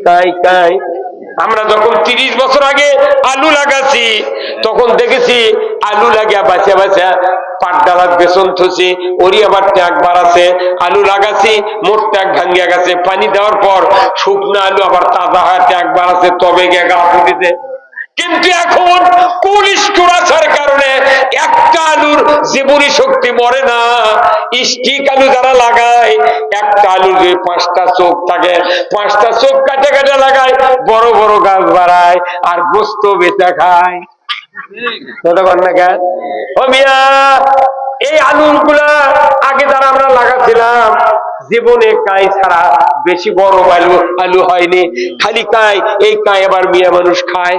কাই কাই। আমরা যখন 30 বছর আগে আলু লাগাছি তখন দেখেছি আলু লাগিয়া বাঁচা বাঁচা পাট ডালার বেসন থুছি, ওরি আবার ট্যাগ বাড়াছে। আলু লাগাছি, মোট ট্যাগ ভাঙ্গিয়া গেছে, পানি দেওয়ার পর শুকনো আলু আবার তাজা হয় ট্যাগ বাড়াছে, তবে গিয়ে গাছ দিতে। কিন্তু এখন কোন স্টোরাচার কারণে একটা আলুর জীবনী শক্তি মরে না। স্টিক আলু যারা লাগায়, একটা আলুর যে 5টা চোখ থাকে, 5টা চোখ কাটে কাটে লাগায়, বড় বড় গাছ বাড়ায় আর গোস্ত বেচা খায়। ও মিয়া, এই আলুগুলা আগে যারা আমরা লাগাচ্ছিলাম জীবনে কাই ছাড়া বেশি বড় আলু হয়নি, খালি কাই। এই কাই আবার মিয়া মানুষ খায়,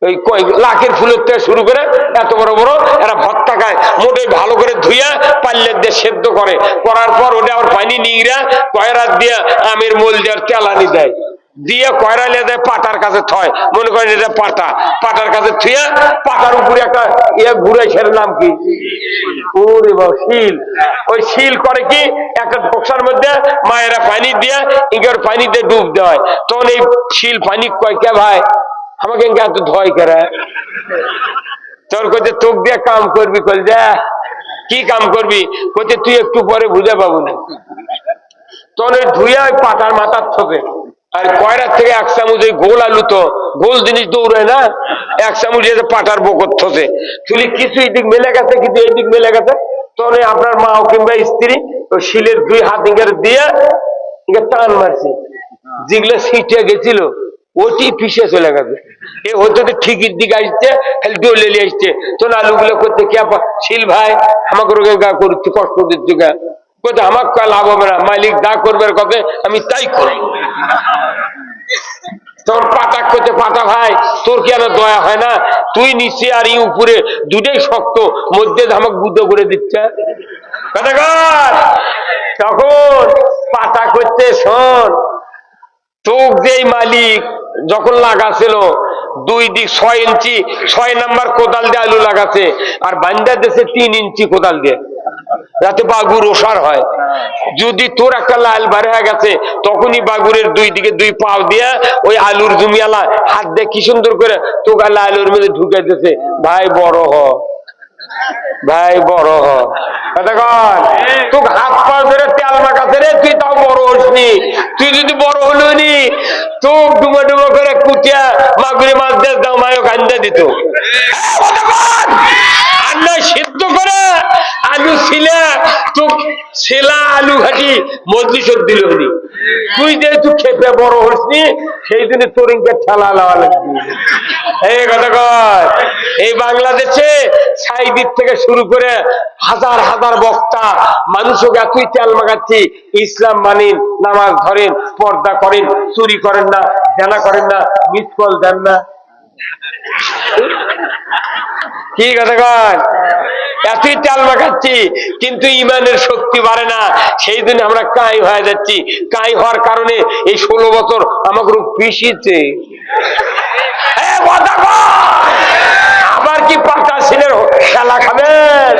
ওই লাখের ফুলের থেকে শুরু করে এত বড় বড় এরা ভর্তা খায়। মোটে ভালো করে ধুইয়া পাল্লের দিয়ে সেদ্ধ করে, করার পর ওটা আবার পানি নিংড়া কয়রা দিয়ে আমের মোল দেওয়ার তেলানি দেয়, দিয়ে কয়রা লিয়ে দেয় পাটার কাছে থয়। মনে করেন এটা পাটা, পাটার কাছে থুয়া পাটার উপরে একটা ঘুরে, সের নাম কি? ওরে বাবা, শিল। ওই শিল করে কি একটা বক্সার মধ্যে মায়েরা পানি দিয়ে ইঙ্গের পানিতে ডুব দেওয়া, তখন এই শিল পানি কয় কে ভাই আমাকে এত ধয় করে তোর কাছে তোক দিয়ে কাম করবি, কল যা কি কাম করবি, কইতে তুই একটু পরে বুঝে পাবো না। তখন ওই ধুইয়া ওই পাতার মাথার থকে, আর কয়রার থেকে 1 চামচ ওই গোল আলু, তো গোল জিনিস দৌড়ায় না, 1 চামচ পাটার বকর থসে তুলি কিছু এই দিক মেলে গেছে, কিন্তু এই দিক মেলে গেছে। তখন আপনার মা কিংবা স্ত্রী ওই শিলের 2 হাত ইঙ্গের দিয়ে টান মারছে, যেগুলো ছিটে গেছিল ওটি পিছিয়ে চলে গেছে। এ হয়তো ঠিকির দিকে আসছে, খালি ডলে নিয়ে আসছে। তোর আলুগুলো করতে কি শিল ভাই আমাকে রোগে গা করছি, কষ্ট দিচ্ছি গা, কোথায় আমার কা লাভ হবে না, মালিক যা করবে কথা আমি তাই করব। তোর পাটা করতে পাটা ভাই, তোর কি আর দয়া হয় না? তুই নিচে আর ই উপরে দুটাই শক্ত, মধ্যে ধামাক বুদ্ধ করে দিচ্ছে। তখন পাটা করতে শোন, তোক যেই মালিক যখন লাগাছিল 2 দিক 6 ইঞ্চি 6 নাম্বার কোদাল দিয়ে আলু লাগাছে, আর বান্দা দেশে 3 ইঞ্চি কোদাল দিয়ে, যাতে বাগুর ওষার হয়। যদি তোর একটা লাল বার হয়ে গেছে, তখনই বাগুরের 2 দিকে 2 পাও দিয়ে ওই আলুর জমিয়ালা হাত দিয়ে কি সুন্দর করে তোকে আলুর মধ্যে ঢুকে দিতেছে, ভাই বড় হ, ভাই বড় হ। তোকে হাত পা ধরে তেল মাখাতে রে, তুই তাও বড় হসনি। তুই যদি বড় হলো নি, তোক ডুবো ডুবো করে কুটিয়া মাগুরি মাছ দিয়ে দাও মায়ও কান্দা দিত। আন্না সিদ্ধ করে আলু ছিলা, তোক ছেলা আলু ঘাটি মজলিসত দিল হনি। তুই যেহেতু খেপে বড় হসনি, সেই জন্য তোরিংকে ঠেলা লাওয়া লাগবে। এই কথা কয়, এই বাংলাদেশে সাইদিক থেকে শুরু করে হাজার হাজার বক্তা মানুষকে এতই তেল মাখাচ্ছি, ইসলাম মানেন, নামাজ ধরেন, পর্দা করেন, চুরি করেন না, জেনা করেন না, মিস কল দেন না। কি কথা কয়, এতই তেল মাখাচ্ছি কিন্তু ইমানের শক্তি বাড়ে না। সেই জন্য আমরা কাই হয়ে যাচ্ছি। কাই হওয়ার কারণে এই 16 বছর আমাকে পিছিয়েছে। আবার কি পাঁচটা ছেলের খেলা খাবেন?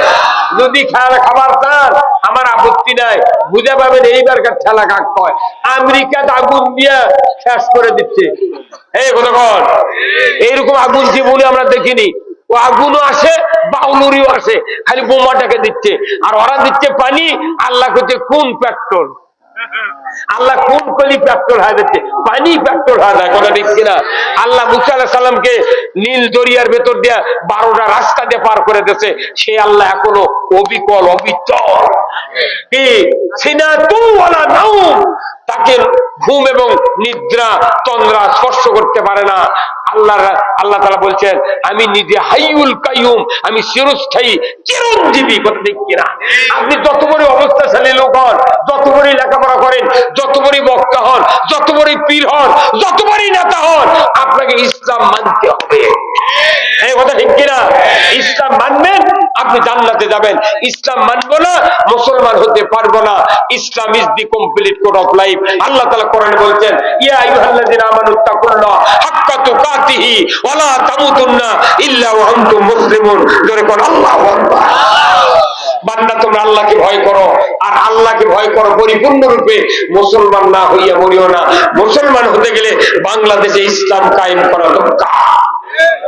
যদি খেলা খাবার চান আমার আপত্তি নাই, বুঝে পাবেন এইবারকার খেলা কাক কয়। আমেরিকাতে আগুন দিয়ে শেষ করে দিচ্ছে। এই কতক্ষণ এইরকম আগুন জীবনে আমরা দেখিনি। ও আগুনও আসে, বাউলুরিও আসে, খালি বোমাটাকে দিচ্ছে। আর ওরা দিচ্ছে পানি, আল্লাহ করছে কোন পেট্রোল, আল্লাহ কোন কলি পেট্রোল হয়ে যাচ্ছে, পানি পেট্রোল হয়ে যায়। কথা ঠিক কিনা? আল্লাহ মুসা আলাইহিস সালামকে নীল দরিয়ার ভেতর দিয়ে 12টা রাস্তা দিয়ে পার করে দিয়েছে। সে আল্লাহ এখনো অবিকল অবিচল। কি সিনাতু ওয়ালা নাউম, তাকে ঘুম এবং নিদ্রা তন্দ্রা স্পর্শ করতে পারে না। আল্লাহ তাআলা বলছেন আমি নিজে হাইয়ুল কাইয়ুম, আমি চিরস্থায়ী চিরঞ্জীবী। কথা ঠিক কিনা? আপনি যত বড় অবস্থাশালী লোক হন, যত বড় লেখাপড়া করেন, যত বড় বক্তা হন, যত বড় পীর হন, যত বড় নেতা হন, আপনাকে ইসলাম মানতে হবে। এই কথা ঠিক কিনা? ইসলাম মানবেন আপনি জান্নাতে যাবেন, ইসলাম মানবো না মুসলমান হতে পারবো না। Islam is the complete code of life. আল্লাহ তাআলা কোরআনে বলছেন, ইয়া আইয়ুহাল্লাযিনা আমানুত্তাকুল্লাহ হাক্কা তুকাতিহি ওয়া লা তামুতুন্না ইল্লা ওয়া আনতুম মুসলিমুন। জোরে কোন আল্লাহু আকবার। বান্দা তোমরা আল্লাহকে ভয় করো, আর আল্লাহকে ভয় করো পরিপূর্ণ রূপে। মুসলমান না হইয়া মরিও না। মুসলমান হতে গেলে বাংলাদেশে ইসলাম কায়েম করা দরকার।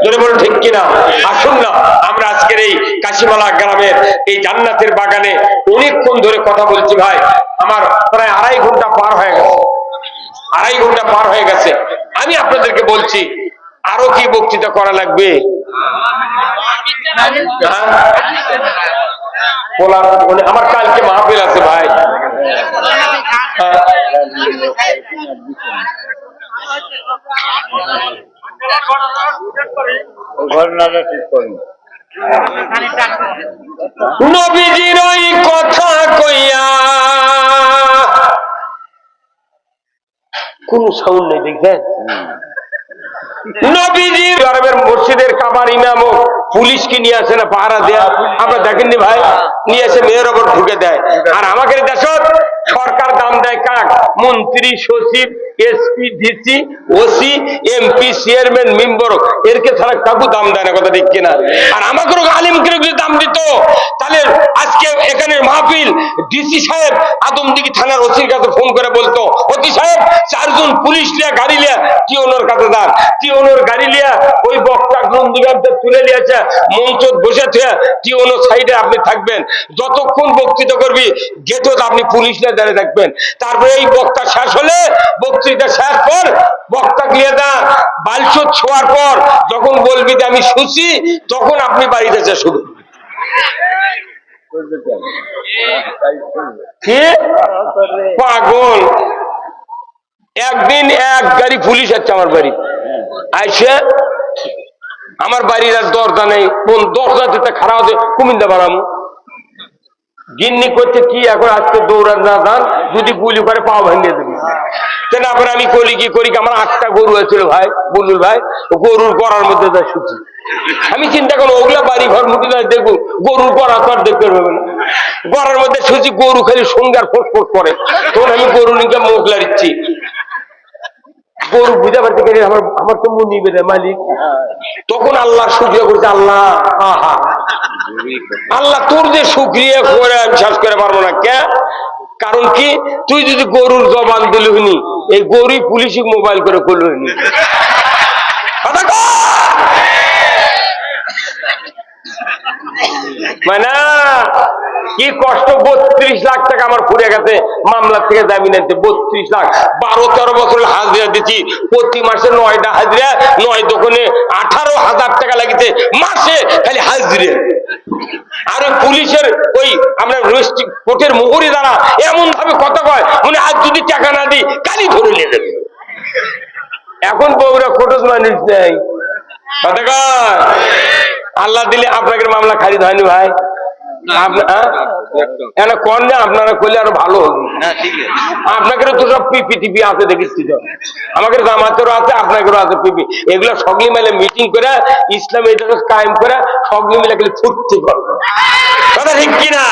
যদি বলো ঠিক কিনা? আসুন না আমরা আজকের এই কাশিমালা গ্রামের এই জান্নাতের বাগানে অনেকক্ষণ ধরে কথা বলছি ভাই। আমার প্রায় 2.5 ঘন্টা পার হয়ে গেছে, 2.5 ঘন্টা পার হয়ে গেছে। আমি আপনাদেরকে বলছি আরো কি বক্তৃতা করা লাগবে? আমার কালকে মাহফিল আছে ভাই। নবীজির ওই কথা কইয়া কোন সাউন্ড নেই দেখছেন? নবীজির আরবের মসজিদের কাবার ইমাম পুলিশকে নিয়ে আসে না পাহারা দেয়া, আপনারা দেখেননি ভাই? নিয়ে এসে মেয়ের ওপর ঢুকে দেয়। আর আমাদের দেশত সরকার দাম দেয় কাক? মন্ত্রী, সচিব, SP, DC, OC, MP, chairman, member, এরকে ছাড়া কাকু দাম দেয় না। কথা ঠিক কিনা? আর আমাকেও আলিমকে যদি দাম দিত তাহলে আজকে এখানে মাহফিল ডিসি সাহেব আদমদিঘি থানার ওসির কাছে ফোন করে বলতো, ওসি সাহেব 4 জন পুলিশ লিয়া গাড়ি লিয়া টিওনোর কাছে যান। টিওনোর গাড়ি লিয়া ওই বক্তা গ্রন্থিগারদের তুলে নিয়েছে, মঞ্চ বসে থেকে টিওনো সাইডে আপনি থাকবেন, যতক্ষণ বক্তৃতা করবি গেটে আপনি পুলিশ নিয়ে দাঁড়িয়ে থাকবেন। তারপরে এই বক্তা শেষ হলে, বক্তৃতা শেষ পর বক্তা গিয়ে দা বালচুত ছোঁয়ার পর যখন বলবি যে আমি শুছি, তখন আপনি বাড়িতে যা শুরু। পাগল। একদিন এক গাড়ি পুলিশ আসছে আমার বাড়ি, আইসে আমার বাড়ির আর দরজা নেই, কোন দরজা দিতে খারাপ হচ্ছে কুমিন্দা বাড়ামো। গিন্নি করছে কি এখন আজকে দৌড়ান না দান, যদি গুলি করে পাও ভেঙে দেবে। তারপরে আমি করি কি করি, আমার 8টা গরু হয়েছিল ভাই, বুলুল ভাই, গরুর গড়ার মধ্যে যা শুছি। আমি চিন্তা করবো ওগুলা বাড়ি ঘর মুখে দেখবো, গরুর গড়া তো আর দেখতে পাবে না। গড়ার মধ্যে শুছি গরু খালি সঙ্গে আর ফোঁস করে, তখন আমি গরু নিকে মুখ লাড়িচ্ছি। গরু বুঝা পারতে গেলে আমার তো মন নিবে রে মালিক। তখন আল্লাহ শুকরিয়া করছে, আল্লাহ আহা আল্লাহ তোর যে শুকরিয়া করে আমি শেষ করে পারবো না। কে? কারণ কি, তুই যদি গরুর জবান দিলি হইনি, এই গরুই পুলিশে মোবাইল করে করল হইনি। মানে কি কষ্ট, 32 লাখ টাকা আমার ফুরে গেছে মামলার থেকে জামিন আনতে। 32 লাখ, 12-13 বছর হাজিরা দিচ্ছি, প্রতি মাসে 9টা হাজিরা, 9 দোকানে 18,000 টাকা লাগিতে মাসে খালি হাজিরে। আর ওই পুলিশের ওই আমরা কোর্টের মোহরি দ্বারা এমন ভাবে কথা কয় মানে আজ যদি টাকা না দিই কালি ধরে নিয়ে দেবে। এখন বউরা খোটস মানুষ নেই, কথা কয়। আল্লাহ দিলে আপনাকে মামলা খারিজ হয়নি ভাই? কন না আপনারা করলে আরো ভালো হবে। আপনাদেরও তো সব পিপি টিপি আছে দেখেছি তো, আমাদের জামাতেরও আছে, আপনাদেরও আছে পিপি। এগুলো সগলি মিলে মিটিং করে ইসলাম এই দেশে কায়েম করে সগলি মিলে গেলে ফুর্তি করবে। কথা ঠিক কিনা?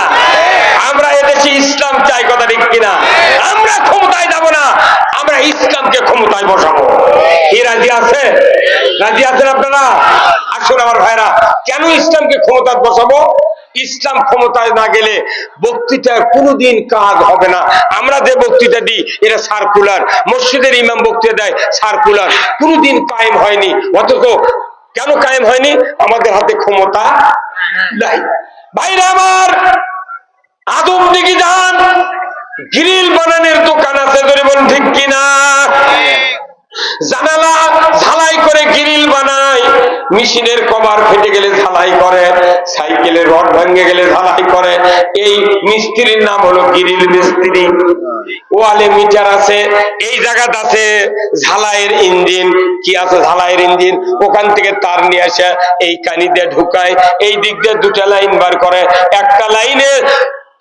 আমরা এদেশে ইসলাম চাই, কথা ঠিক কিনা? আমরা ক্ষমতায় যাব না, আমরা ইসলামকে ক্ষমতায় বসাবো। কি রাজি আছে? রাজি আছেন আপনারা? আসুন আমার ভাইরা, কেন ইসলামকে ক্ষমতায় বসাবো? ইসলাম ক্ষমতায় না গেলে বক্তৃতার কোনোদিন কাজ হবে না। আমরা যে বক্তৃতা দিই এটা সার্কুলার, মসজিদের ইমাম বক্তৃতা দেয় সার্কুলার, কোনোদিন কায়েম হয়নি। অথচ কেন কায়েম হয়নি? আমাদের হাতে ক্ষমতা নাই। ভাইরা আমার, আদমদিঘি যান, গ্রিল বানানোর দোকান আছে, ধরে বলুন ঠিক কিনা? জানালা ঝালাই করে গ্রিল বানায়, মেশিনের কভার ফেটে গেলে ঝালাই করে, সাইকেলের রড ভেঙে গেলে ঝালাই করে। এই মিস্ত্রির নাম হলো গ্রিল মিস্ত্রি। ওয়ালে মিটার আছে, এই জায়গাটা আছে ঝালাইয়ের ইঞ্জিন। কি আছে? ঝালাইয়ের ইঞ্জিন। ওখান থেকে তার নিয়ে আসে এই কানি দিয়ে ঢুকায়, এই দিক দিয়ে 2টা লাইন বার করে, একটা লাইনে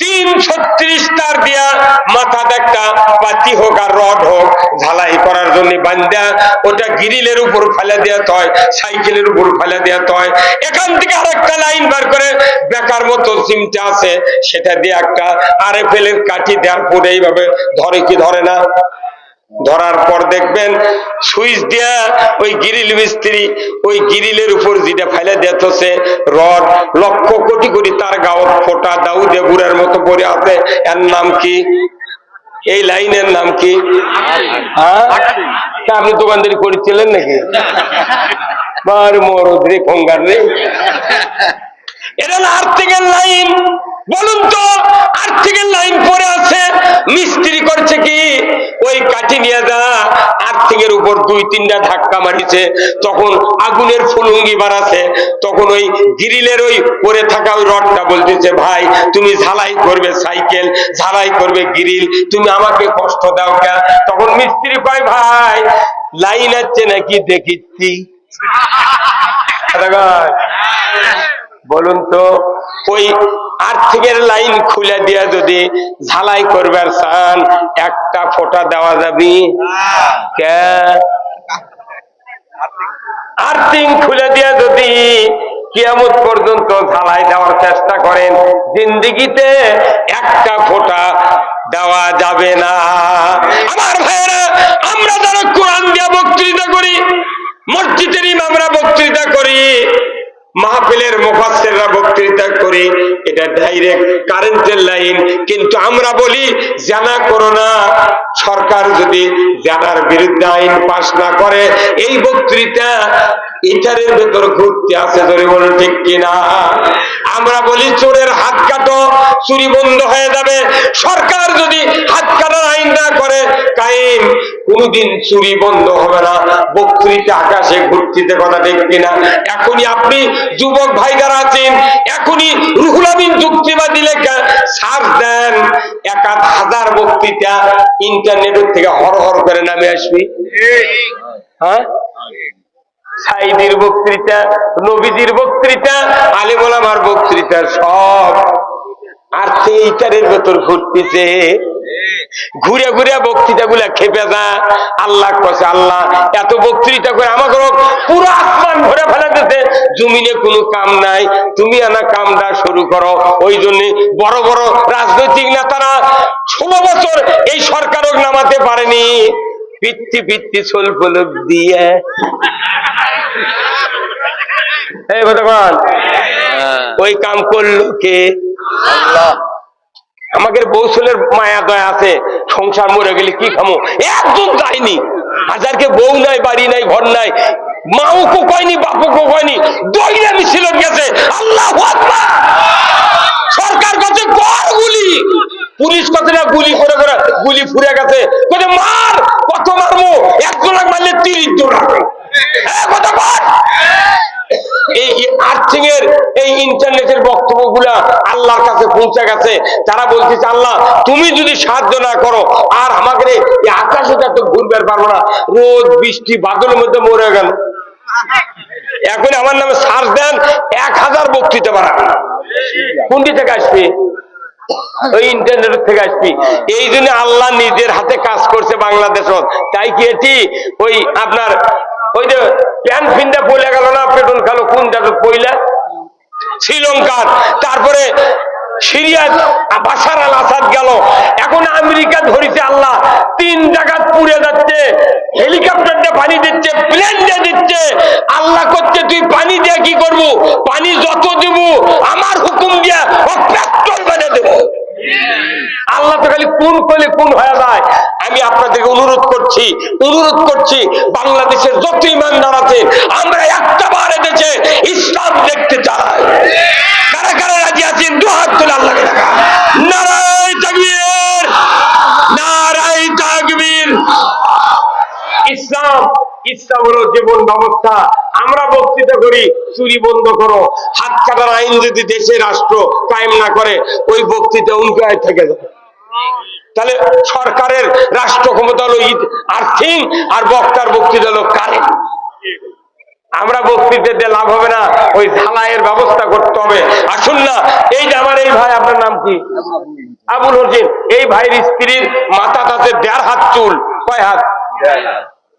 336 তার দিয়া মাথাতে একটা পাতি হোক আর রড হোক ঝালাই করার জন্য বান্ধা ওটা গ্রিলের উপর ফেলে দেওয়া হয়, সাইকেলের উপর ফেলে দেওয়া হয়। এখান থেকে আরেকটা লাইন বার করে বেকার মতো চিমটা আছে সেটা দিয়ে একটা RFL এর কাঠি দেওয়ার পরে এইভাবে ধরে কি ধরে না? ধরার পর দেখবেন সুইচ দিয়া ওই গ্রিল মিস্ত্রি ওই গ্রিলের উপর যেটা ফেলে দিতেছে রড, লক্ষ কোটি কোটি তার গাও ফোটা দাউদে বুড়ার মতো পড়ে আছে। এর নাম কি? এই লাইনের নাম কি? হ্যাঁ, আপনি দোকানদারি করেছিলেন নাকি? বার মরদ রে খঙ্গার রে, এটা আর্থিকের লাইন। বলুন তো আর্থিকের লাইন পরে আছে, মিস্ত্রি করছে কি ওই কাঠি নিয়ে যা আর্থিকের উপর 2-3টা ধাক্কা মারিছে, তখন আগুনের ফুলুঙ্গি বাড়াছে, তখন ওই গ্রিলের ওই পরে থাকা ওই রডটা বলতেছে ভাই তুমি ঝালাই করবে সাইকেল, ঝালাই করবে গ্রিল, তুমি আমাকে কষ্ট দাও কে? তখন মিস্ত্রি কয় ভাই লাইন আছে নাকি দেখিচ্ছি। বলুন তো ওই আর্থিকের লাইন খুলে দিয়া যদি ঝালাই করবার চান একটা ফোঁটা দেওয়া যাবে? আর্থিং খুলে দিয়া যদি কিয়ামত পর্যন্ত ঝালাই দেওয়ার চেষ্টা করেন জিন্দেগিতে একটা ফোঁটা দেওয়া যাবে না। আমার ভাইয়েরা, আমরা যারা কোরআন দিয়া বক্তৃতা করি, মসজিদের ইমামরা বক্তৃতা করি, মাহফিলের মুফাসসিররা বক্তৃতা করি, এটা ডাইরেক্ট কারেন্টের লাইন, কিন্তু আমরা বলি জানা করো না। সরকার যদি জানার বিরুদ্ধে আইন পাস না করে এই বক্তৃতা ইটারের ভেতর ঘুরতে আছে, ধরে বলুন ঠিক কিনা? আমরা বলি চোরের হাত কাটো, চুরি বন্ধ হয়ে যাবে। সরকার যদি হাত কাটার আইন না করে কায়েম, কোনদিন চুরি বন্ধ হবে না। বক্তৃতা আকাশে ঘুরতে, কথা ঠিক কিনা? এখনই আপনি যুবক ভাই যারা আছেন এখনই রুহুল আমিন যুক্তিবাদী লেখা সার্চ দেন, 1000 বক্তৃতা ইন্টারনেটের থেকে হর করে নামে আসবি। হ্যাঁ, সাইদির বক্তৃতা, নবীজির বক্তৃতা, আলেম ওলামার বক্তৃতা সব আর এইটারের ভেতর ঘুরতেছে। ঘুরে ঘুরে বক্তৃতা গুলা খেপে যা। আল্লাহ কছে আল্লাহ এত বক্তৃতা করে আমাকে পুরো আসমান ভরে ফেলাতেছে, জমিনে কোনো কাম নাই, তুমি আনা কামটা শুরু করো। ওই জন্য বড় বড় রাজনৈতিক নেতারা 16 বছর এই সরকারও নামাতে পারেনি, পিত্তি পিত্তি সোল ফলক দিয়ে। ওই কাম করলো কে? আল্লাহ। আমাদের বৌসলের মায়া দয়া আছে, সংসার মরে গেলে কি খামো, একদম যায়নি। হাজারকে বউ নাই, বাড়ি নাই, ঘর নাই, মাও কো কয়নি, বাপু কো কয়নি, দইরা মিছিল গেছে। আল্লাহু আকবার। সরকার কাছে কর গুলি, পুলিশ কত না গুলি করে করে গুলি ফুরে গেছে, কত মার, কত মারবো, একজন মারলে 30 জন আছে। কত মার। এই আর্থিংয়ের এই ইন্টারনেটের বক্তব্যগুলা আল্লাহর কাছে পৌঁছে গেছে। তারা বলতেছে আল্লাহ তুমি যদি সাহায্য না করো আর আমাকে এই আকাশে তো ঘুরবে পারবো না, রোদ বৃষ্টি বাদলের মধ্যে মরে গেল। এখন আমার নামে সার্চ দেন, 1000 বক্তৃতা বাড়াবে। কোনটি থেকে আসবে? ওই ইন্টারনেট থেকে আসবি। এই জন্য আল্লাহ নিজের হাতে কাজ করছে বাংলাদেশ। তাই কি এটি ওই আপনার ওই যে প্যান ফিনটা পইলা গেল না, পেটন খালো কোনটা পইলা শ্রীলঙ্কার, তারপরে সিরিয়া বাশার আল আসাদ গেল, এখন আমেরিকা ধরেছে আল্লাহ 3 জায়গা পুড়ে যাচ্ছে, হেলিকপ্টার দিয়ে পানি দিচ্ছে, প্লেন দিয়ে দিচ্ছে। আল্লাহ করছে তুই পানি দিয়ে কি করবো? পানি যত দেব আমার হুকুম দিয়া ও পেট্রোল বানিয়ে দেব। আল্লাহ তো খালি কোন করলে কোন হয়ে যায়। আমি আপনাদেরকে অনুরোধ করছি বাংলাদেশের যত ইমানদার আছে আমরা একটা বার এদেশে ইসলাম দেখতে চাই। কারা কারা রাজি আছেন? 2 হাত তুলে আল্লাহকে দেখা। নারায়ে তাকবীর, নারায়ে তাকবীর। ইসলাম হলো জীবন ব্যবস্থা। আমরা বক্তৃতা করি চুরি বন্ধ করো, হাত কাটার আইন যদি দেশে রাষ্ট্র কায়েম না করে ওই বক্তৃতা উনকায় থেকে যায়। তাহলে সরকারের রাষ্ট্র ক্ষমতা হলো আর্থিং আর বক্তার বক্তৃতা হলো কারেন্ট। আমরা বক্তৃতা দিয়ে লাভ হবে না, ওই ঝালাইয়ের ব্যবস্থা করতে হবে। আসুন না, এই যে আমার এই ভাই, আপনার নাম কি? আবুল হোসেন। এই ভাইয়ের স্ত্রীর মাথা তাতে 1.5 হাত চুল। কয় হাত?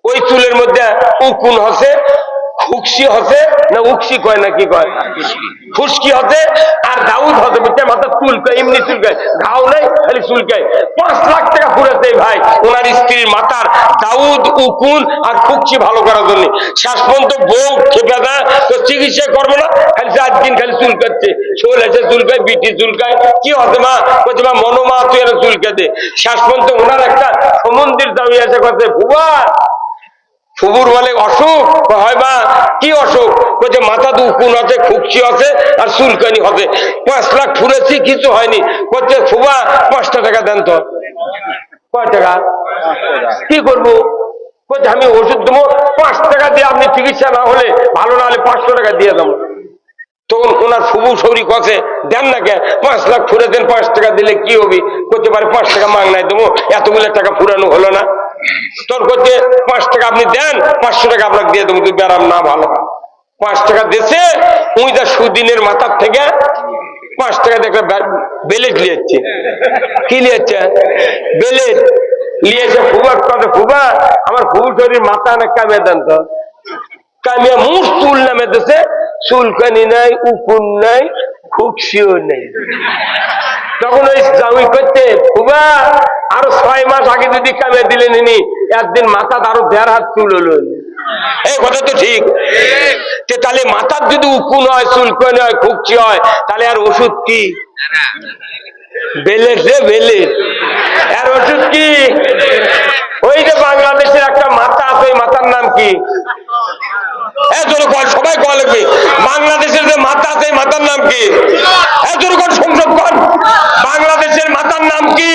ওই চুলের মধ্যে উকুন হচ্ছে, খুকসি হচ্ছে, না উকসি কয় না কি কয়, খুশকি হচ্ছে, আর দাউদ হচ্ছে, বুঝতে মাথা চুলকায়, এমনি চুলকায়, ঘাও নাই, খালি চুলকায়। 5 লাখ টাকা পুরেছে ভাই ওনার স্ত্রীর মাথার দাউদ, উকুন আর খুকসি ভালো করার জন্য। শেষ পর্যন্ত বউ খেপে দেয়, তো চিকিৎসা করবো না, খালি 4 দিন খালি চুলকাচ্ছে, শোল এসে চুলকায়, বিটি চুলকায়। কি হচ্ছে মা? বলছে মা মনোমা তুই এরা চুলকা দে। শেষ পর্যন্ত ওনার একটা সমন্দির দাবি এসে করছে, ফুবা ফুবুর বলে অসুখ, হয় মা কি অসুখ? বলছে মাথা দুকুন আছে, খুকসি আছে আর চুলকানি হবে। 5 লাখ ফুরেছি, কিছু হয়নি। বলছে ফুবা 5টা টাকা দেন তো। কয় টাকা? কি করবো? বলছে আমি ওষুধ দেবো, 5 টাকা দিয়ে আপনি চিকিৎসা না হলে, ভালো না হলে 500 টাকা দিয়ে দেবো। তখন ওনার ফুবু সৌরি কছে দেন না কে, 5 লাখ ফুরে দেন, 5 টাকা দিলে কি হবে? করতে পারে 5 টাকা মাংনায় দেবো, এতগুলো টাকা ফুরানো হলো না। তোর করতে 5 টাকা আপনি দেন, 500 টাকা আপনাকে দিয়ে দেবো, তুই ব্যারাম না ভালো। 5 টাকা দিয়েছে, উই যা সুদিনের মাথার থেকে 5 টাকা দেখে বেলেট লিয়েছে। কি লিয়েছে? বেলেট লিয়েছে। ফুবার কথা, ফুবা আমার ফুবু শরীর মাথা অনেক কামিয়ে দেন তো। কামিয়া মুখ চুল নামে দিছে, চুলকানি নাই, উকুন নাই, খুকসিও নেই। তখন ওই জামি করতে, ফুবা আরো 6 মাস আগে যদি কামিয়ে দিলেন ইনি, একদিন মাথা আরো 1.5 হাত চুল হলো। এই কথা তো ঠিক। তাহলে মাথার যদি উকুন হয়, চুলকানি হয়, খুকসি হয়, তাহলে আর ওষুধ কি? বেলেট রে বেলেট। আর ওষুধ কি? ওই যে বাংলাদেশের একটা মাথা আছে, ওই মাথার নাম কি? সবাই কল লাগবে। বাংলাদেশের যে মাথা আছে, মাথার নাম কি? সংসদ কর, বাংলাদেশের মাথার নাম কি?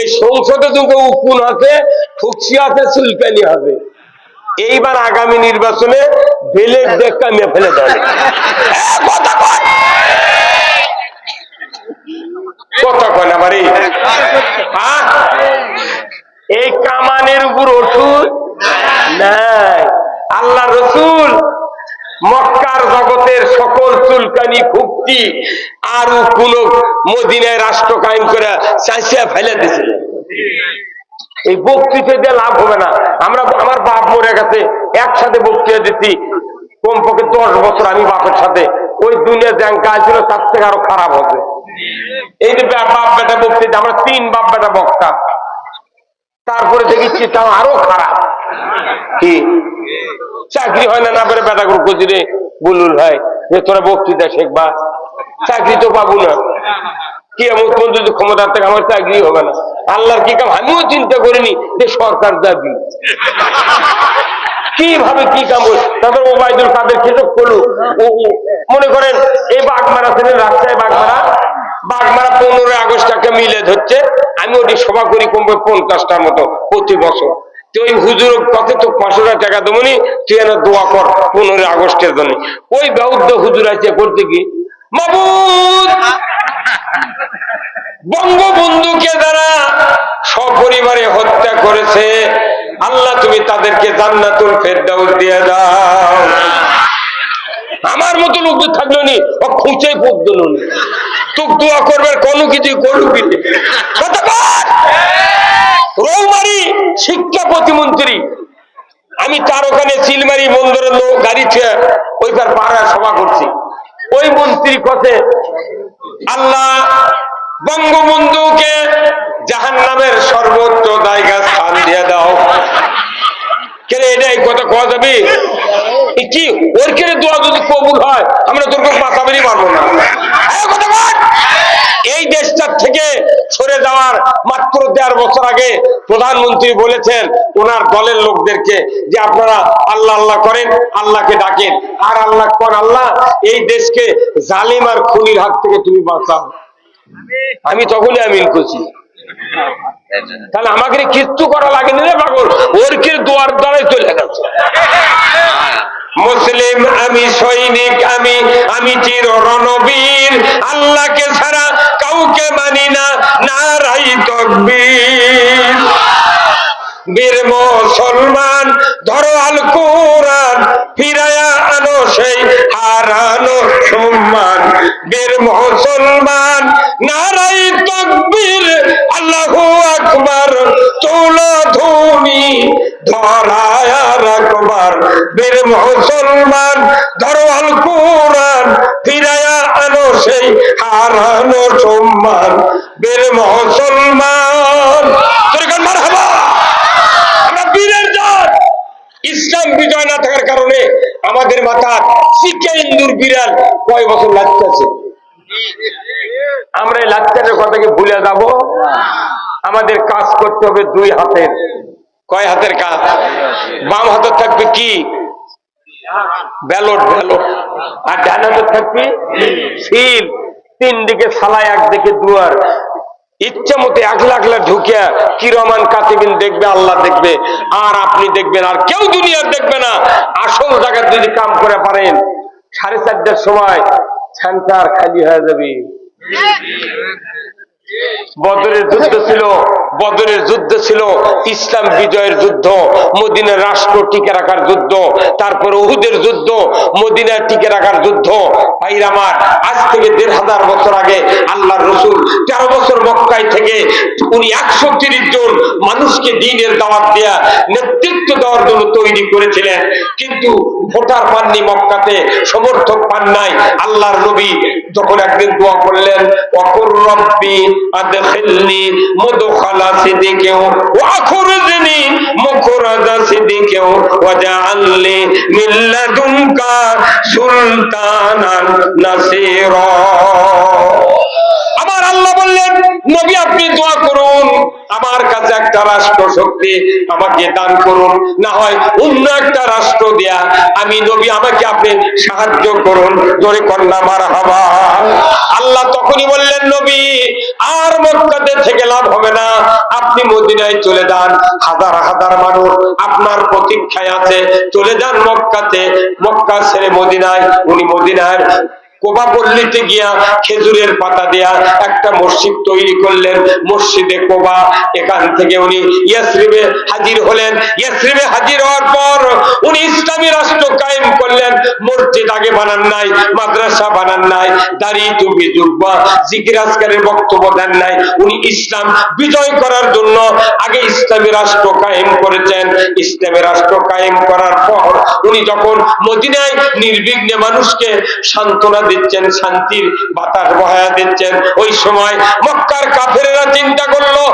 এই সংসদে যুগে উকুন আছে, খুকসি আছে, চুলকানি হবে। এইবার আগামী নির্বাচনে বেলেট দেখ কামিয়ে ফেলে দেয়। কথা কয় না বাড়ি। এই কামানের উপর ওষুধ নাই। আল্লাহ রসুল মক্কার জগতের সকল চুলকানি, খুক্তি আর কোন মদিনায় রাষ্ট্র কায়েম করে চাইছিয়া ফেলে দিয়েছিল। এই বক্তৃতা দিয়ে লাভ হবে না। আমরা, আমার বাপ মরে গেছে, একসাথে বক্তৃতা দিচ্ছি, কমপক্ষে 10 বছর আমি বাপের সাথে। ওই দুনিয়া জ্যাঙ্কা ছিল, তার থেকে আরো খারাপ হবে। এই যে বাপ বেটা বক্তৃতা, আমরা 3 বাপ বেটা বক্তা, তারপরে দেখেছি তাও আরো খারাপ। কি চাকরি হয় না, না করে বেটা করে খুঁজিরে বলুন ভাই যে তোরা বক্তৃতা শেখবা, চাকরি তো পাবো না। কি এমন যদি ক্ষমতার থেকে আমার চাকরি হবে না। আল্লাহর কি কাম? আমিও চিন্তা করিনি যে সরকার যাবি কিভাবে কি কাম। তারপর ওবায়দুল কাদের খেসব করলো, মনে করেন এই বাগমারা ছিলেন, রাজশাহী বাগমারা, 15 আগস্ট একটা মিলাদ হচ্ছে, আমি ওটি সভা করি কমবে 50টার মতো প্রতি বছর। তো ওই হুজুর কত তো 500 টাকা দেবনি, তুই এনে দোয়া কর 15 আগস্টের জন্য। ওই বৌদ্ধ হুজুর আছে বলতে কি, মাবুদ বঙ্গবন্ধুকে যারা সপরিবারে হত্যা করেছে, আল্লাহ তুমি তাদেরকে জান্নাতুল ফেরদাউস দিয়ে দাও। আমার মতো লোক তো থাকলো নি, ও খুঁজে পড়ল নি, তো দোয়া করবার কোনো কিছু করবি। রৌমারি শিক্ষা প্রতিমন্ত্রী, আমি তার ওখানে চিলমারি বন্দরের গাড়ি ছেড়ে ওইটার পাড়ায় সভা করছি। ওই মন্ত্রী কথা, আল্লাহ বঙ্গবন্ধুকে জাহান্নামের সর্বোচ্চ জায়গা স্থান দিয়ে দাও। কেন এটা এই কথা কোয়া যাবে কি? ওর কেন দোয়া যদি কবুল হয়, আমরা তোর বাঁচাবেরই পারবো না। এই দেশটার থেকে সরে যাওয়ার মাত্র 1.5 বছর আগে প্রধানমন্ত্রী বলেছেন ওনার দলের লোকদেরকে যে আপনারা আল্লাহ আল্লাহ করেন, আল্লাহকে ডাকেন, আর আল্লাহ কোন আল্লাহ এই দেশকে জালিম আর খুনির হাত থেকে তুমি বাঁচাও। আমি তখনই আমিন করছি। তাহলে আমাকে কিচ্ছু করা লাগেনি রে পাগল, ওর কে দোয়ার দ্বারাই চলে গেছে। মুসলিম আমি, সৈনিক আমি, আমি চির রণবীর, আল্লাহকে ছাড়া কাউকে মানি না, নারাই তাকবীর। বীর মুসলমান ধরো আল কোরআন, ফিরায়া আনো সেই হারানো সম্মান। বীর মুসলমান নারাই তাকবীর, আল্লাহু আকবার, তোলো ধ্বনি ধরায় রাখবার। বীর মুসলমান ধরো আল কোরআন, ফিরায়া আনো সেই হারানো সম্মান। বীর মুসলমান মারহাবা। আমরা বীরের জাত। ইসলাম বিজয় না থাকার কারণে আমাদের মাথা শিখে ইন্দুর বিড়াল কয় বছর লাগতেছে। আমরা এই লাচ্চারের কথাকে ভুলে যাব। আমাদের কাজ করতে হবে দুই হাতের। কয় হাতের কাজ? বাম হাতে থাকবে কি? Ballot ballot. আর ডান হাতে থাকবে সিল। তিন দিকে সালাই, একদিকে দুয়ার। ইচ্ছা মতো একলা একলা ঢুকিয়া কিরমান কাতিবিন দেখবে, আল্লাহ দেখবে, আর আপনি দেখবেন, আর কেউ দুনিয়ার দেখবে না। আসল জায়গায় যদি কাম করে পারেন, 4:30টার সময় সেন্টার খালি হয়ে যাবে। বদরের যুদ্ধ ছিল, বদরের যুদ্ধ ছিল ইসলাম বিজয়ের যুদ্ধ, মদিনার রাষ্ট্র টিকে রাখার যুদ্ধ। তারপর উহুদের যুদ্ধ, মদিনার টিকে রাখার যুদ্ধ। ভাইরা আমার, আজ থেকে 1500 বছর আগে আল্লাহর রাসূল 13 বছর মক্কায় থেকে উনি 130 জন মানুষকে দ্বীনের দাওয়াত দেয়া, নেতৃত্ব দেওয়ার জন্য তৈরি করেছিলেন। কিন্তু ভোটার পাননি, মক্কাতে সমর্থক পান নাই। আল্লাহর নবী যখন একদিন দোয়া করলেন, ওয়াকুর রব্বি আদখিলনি মুদখালা সিদকিন ওয়া আখরিজনি মুখরাজা সিদকিন ওয়াজআলনি মিন লাদুনকা সুলতানান নাসীরা। আমার আল্লাহ বললেন, নবী আপনি দোয়া করুন, আমার কাছে একটা রাষ্ট্র শক্তি আমাকে দান করুন, না হয় অন্য একটা রাষ্ট্র দেয়া আমি নবী, আমাকে আপনি সাহায্য করুন। জোরে কন্যা মারহাবা। আল্লাহ তখনই বললেন, নবী আর মক্কাতে থেকে লাভ হবে না, আপনি মদিনায় চলে যান। হাজার হাজার মানুষ আপনার প্রতীক্ষায় আছে, চলে যান মক্কাতে। মক্কা ছেড়ে মদিনায়, উনি মদিনার কোবা পল্লীতে গিয়া খেজুরের পাতা দেয়া একটা মসজিদ তৈরি করলেন, মসজিদে কোবা। এখান থেকে উনি ইয়াসরিবে হাজির হলেন। ইয়াসরিবে হাজির হওয়ার পর উনি ইসলামী রাষ্ট্র কায়েম করলেন। মসজিদ আগে বানান নাই, মাদ্রাসা বানান নাই, দাড়ি টুপি জুব্বা জিকির আজকারের বক্তব্য দেন নাই। উনি ইসলাম বিজয় করার জন্য আগে ইসলামী রাষ্ট্র কায়েম করেছেন। ইসলামী রাষ্ট্র কায়েম করার পর উনি যখন মদিনায় নির্বিঘ্নে মানুষকে সান্ত্বনা দিচ্ছেন, শান্তির বাতাস বহায়া দিচ্ছেন, ওই সময় মক্কার কাফেরেরা চিন্তা করলো